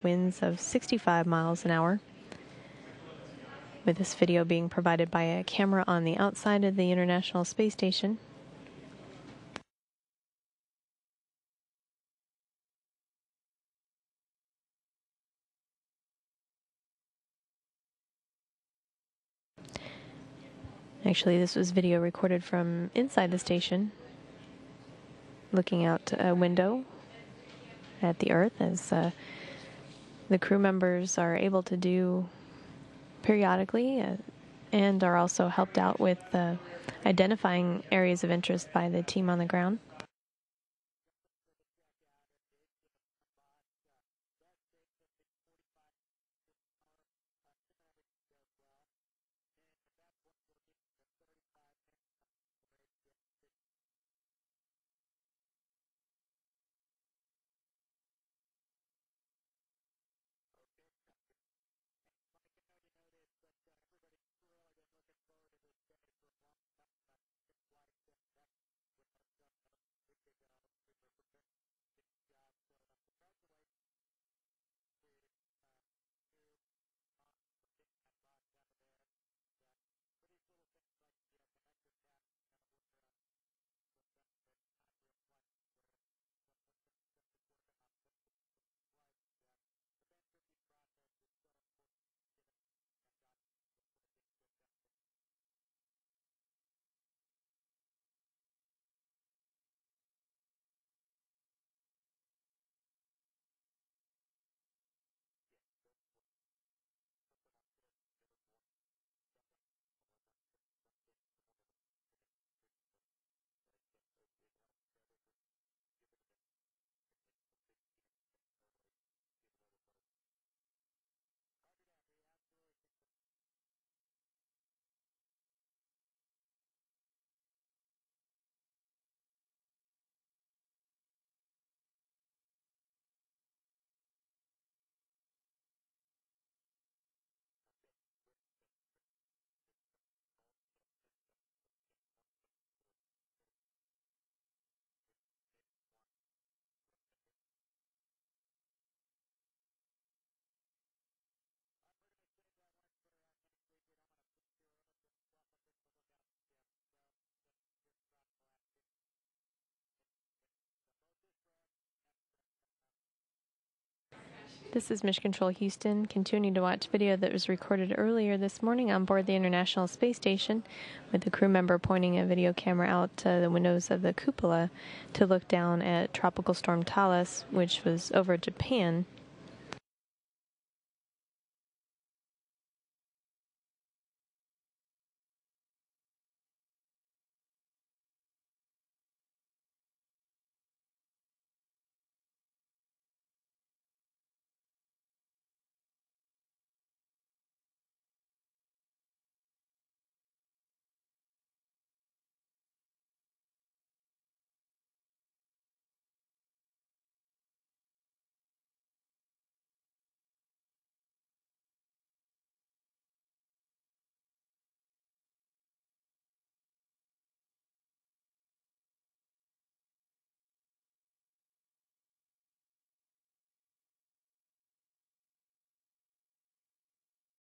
winds of 65 miles an hour. With this video being provided by a camera on the outside of the International Space Station. Actually, this was video recorded from inside the station, looking out a window at the Earth, as the crew members are able to do periodically and are also helped out with identifying areas of interest by the team on the ground. This is Mission Control Houston, continuing to watch video that was recorded earlier this morning on board the International Space Station, with the crew member pointing a video camera out to the windows of the cupola to look down at Tropical Storm Talas, which was over Japan.